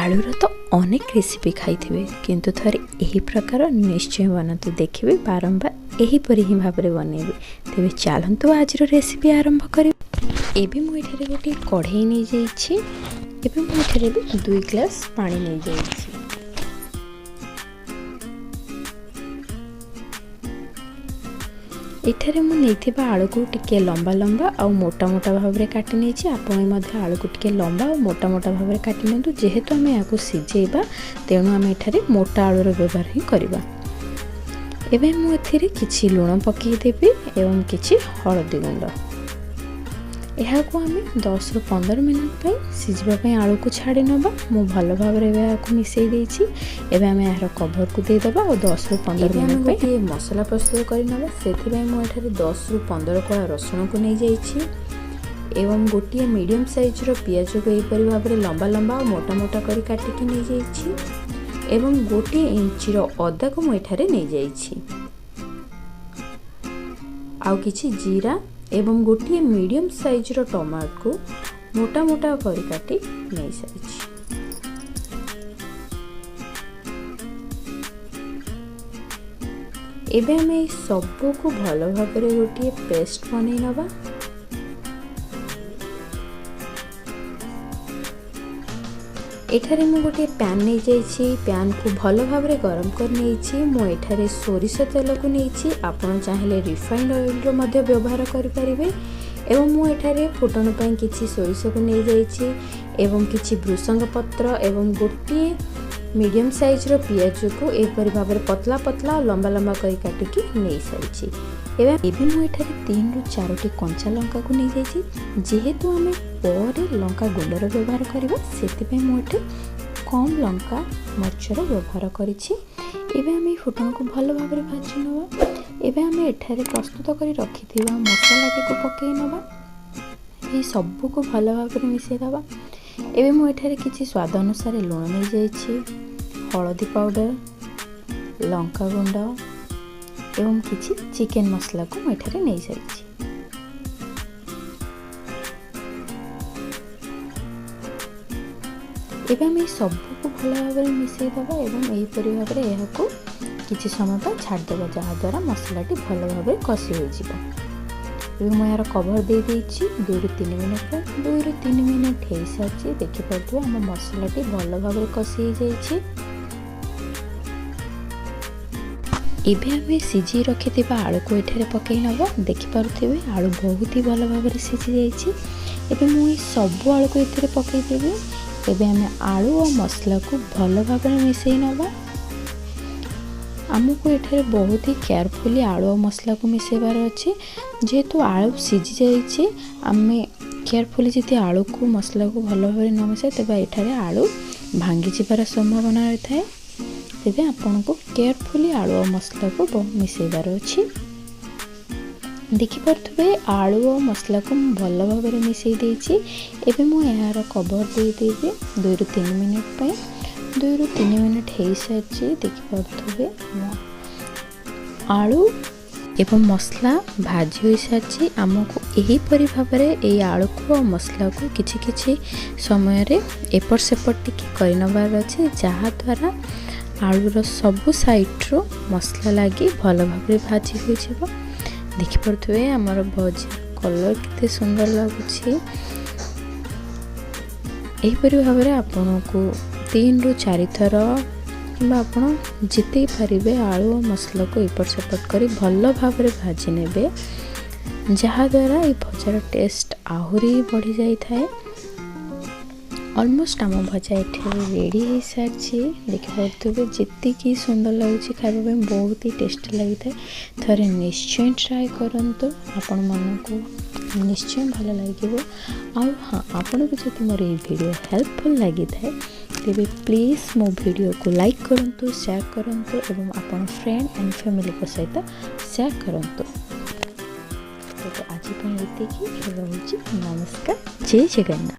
आलूर तो अनेक रेसिपी खाई किंतु थरे यही प्रकार निश्चय बनातु देखिए बारंबार यहीपरि ही भाव में बनइबी। तेरे चलतु आज रेसिपी आरंभ करी। एबे मुझे गोटे कढ़ई नहीं जाइए, एबे मुझे भी 2 ग्लास पानी नहीं जाइए। एठारे मुझे आलू को टिके लंबा लंबा आ मोटा मोटा भाव में काटि नहीं। आप आलू को टिके लंबा और मोटा मोटा भाव में काटि नियंतु। जेहेतु आम या सिझेबा तेणु आम एठारे मोटा आलूर व्यवहार ही करवा। एबे मुझे किछि लुण पकईदेवी एवं किछि हळदी गुंड। यह को आम 10 ରୁ 15 मिनट सिझापी आलू को छाड़ी नवा। मु भल भाव में मिसई देछि। एबे आम यार कभर को देदेबा और 10 ରୁ 15 मिनट ये मसला प्रस्तुत करनवा। सेथिबाई मु एठारे 10 ରୁ 15 कोळा रसुण को नहीं जाइछि एवं गोटे मीडियम साइज रो पियाज को एपरि भाव में लंबा लंबा और मोटा मोटा करी काटिकी नहीं जाइछि एवं गोटे इंची रो अदा को मु एठारे नहीं जाइछि। आउ किछि जीरा एवं गोटे मीडियम साइज रो टमाटो को मोटा मोटा करी काटी नहीं सारी। एबे हमें सबको भल भाव में गोटे पेस्ट बनै नवा। एठारे मु गोटे पैन नहीं जाइछि। पैन को भल भाव में गरम कर नहीं। मु एठारे सोरिष तेल को नहीं। आपण चाहिले रिफाइंड ऑयल रो मध्य व्यवहार करि परिबे। एवं मु एठारे फुटण पई किछि सोरिष को नहीं जाइछि एवं किछि भृषंग पत्र एवं गोटे मीडियम साइज रो पियाज को एपरि भाव में पतला पतला और लंबा लंबा करी काटिकी नहीं सारी। एबे मु एठारे 3 ରୁ 4टी कंचा लंका को नहीं जाइछि। जेहेतु आमे परे लंका गुंडर व्यवहार करबा सेति मु एठे कम लंका मरचर व्यवहार करिछि। एबे आमे फुटण को भल भाव में भाजी नवा। एबे आमे एठारे प्रस्तुत करी रखिथिबा मसालाटी को पकई नवा। ए सब को भल भाव में मिसई दबा। एबे मु एठारे किछि स्वाद अनुसार लुण नहीं जाइछि, हळदी पाउडर, लंका गुंड एवं किछि चिकन मसला को मु एठारे नहीं सारिछि। एबे हम सब को भल भाव में मिसई दबा एवं एही परि भाव में यह को किछि समय पर छाड़ देबा जहा द्वारा मसलाटी भल भाव में कसी हो जिवो। एबे मु यार कवर दे देछि 2 ରୁ 3 मिनट पर। 2 ରୁ 3 मिनट हे साछि। देखि परथु हम मसलाटी भल भाव में कसी हो जाइछि। एबे हमें सिझी रखि आलू को एठारे पकई नवा। देखि पारुथिबे आलू बहुत ही भल भाव में सिझी जाइछि। एबे मु सब आलू को एथिरे पकई देबी। एबे हमें आलू और मसला को भल भाव में मिसई नवा। आमको एठारे बहुत ही केयरफुली आलू और मसला को मिसेबार अच्छे। जेहेतु आलू सिझी जाइछि आमे केयरफुली जदि आलू को मसला को भल भाव में न मिसाए तेबे एठारे आलू भांगी जिबार संभावना रहता है। तेबे आपन को केयरफुली आलू और मसला को मिसेबार अच्छी। देखि पारथुबे आलू और मसला को भल भाव में मिसई देछि। एबे मु यार कवर दे देबी 2 ରୁ 3 मिनट पई। 2 ରୁ 3 मिनट हे साछि। देखि पारथुबे आलू एवं मसला भाजी हो साछि। आमको यही परि भाव में ए आलू को और मसला को किछि किछि समय रे एपट सेपट टिके करनबार अछि जहा द्वारा आलूर सबु साइड रो मसला लगी भल भाव में भाजी हो जिवो। देखि परथुबे हमर भजा कलर किते सुंदर लागुछि। एही परि भाव में आपन को 3 ରୁ 4 थर कि आपन जिते पारिबे आलू और मसला को एपट सेपट करी भल भाव में भाजी नेबे जहा द्वारा ये भजार टेस्ट आहुरी बढ़ी जाई थाए। ऑलमोस्ट आम भजा एठे रेडी हो सारी। देखि पारुथिबे जेति की सुंदर लगुछि खाइबा पे बहुत ही टेस्टी लगी थाए। थरे निश्चय ट्राई करंतु आपण मन को निश्चय भल लागिबो। आ हाँ आपण को जदि मोर ये वीडियो हेल्पफुल लगी थाए तेबे प्लीज मो वीडियो को लाइक करंतु, शेयर करंतु एवं आपण फ्रेंड एंड फैमिली को सहित शेयर करंतु। तो आज एतिकी। नमस्कार, जय जगन्नाथ।